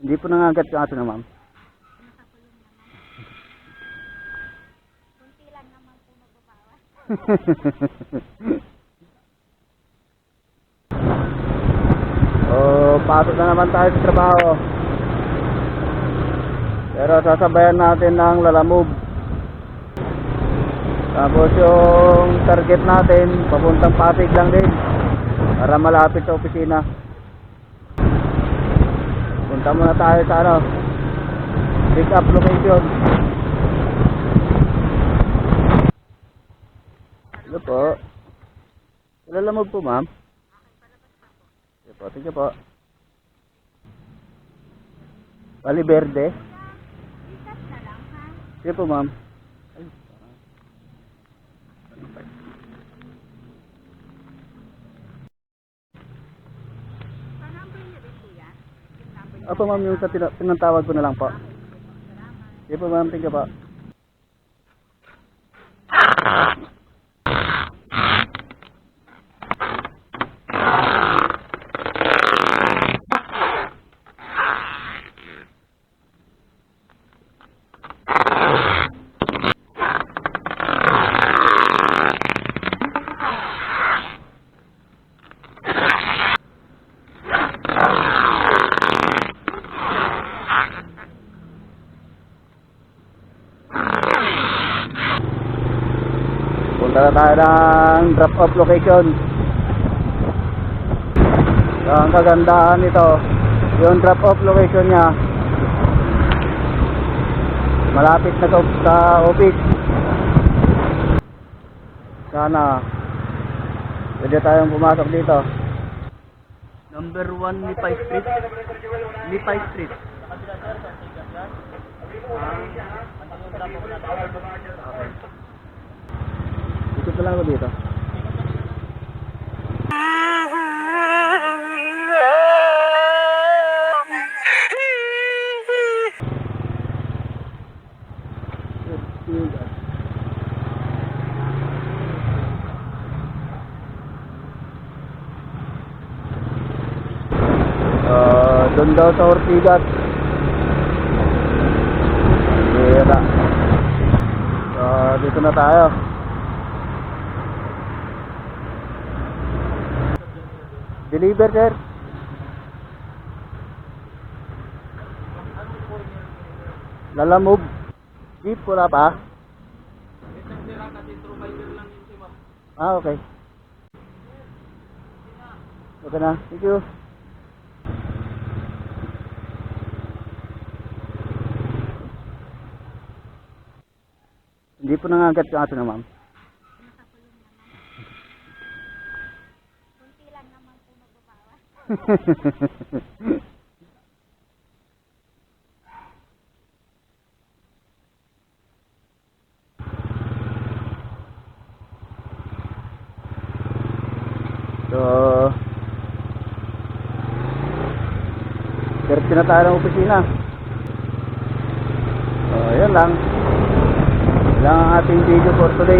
Hindi po nangagat yung aso na ma'am. Nakakulong naman. Kunti lang naman po magbabawas. Pasok na naman tayo sa trabaho. Pero sasabayan natin ng lalamove. Tapos yung target natin, papuntang Pasig lang din. Para malapit sa opisina. Punta muna tayo sa pick up location. Ano po? Lalamove po ma'am. Sige po, sige po. Bali Verde. Ikas na lang, ha? Sige po ma'am. Ay, Pa-number niyo rin, kuya? Yung number niyo. Opo ma'am, yung sa pinantawag ko na lang po. Salamat. Sige po ma'am, thank you po. Punta na tayo ng drop off location. So, ang kagandahan nito, yung drop off location niya malapit na sa office. Sana pwede tayong pumasok dito. Number 1 Lipay Street. Lipay Street. Okay. Ikot na lang ako dito. Doon daw sa Ortigas. Hira. So, dito na tayo. Deliver, sir. Lalamove. Jeep, wala pa? Ah, okay. Okay na. Thank you. Hindi po nangagat yung aso na ma'am. Nakakulong naman. Kunti lang naman po magbabawas. So, diretso na tayo ng opisina. So, ayan lang. Yan ang ating video for today.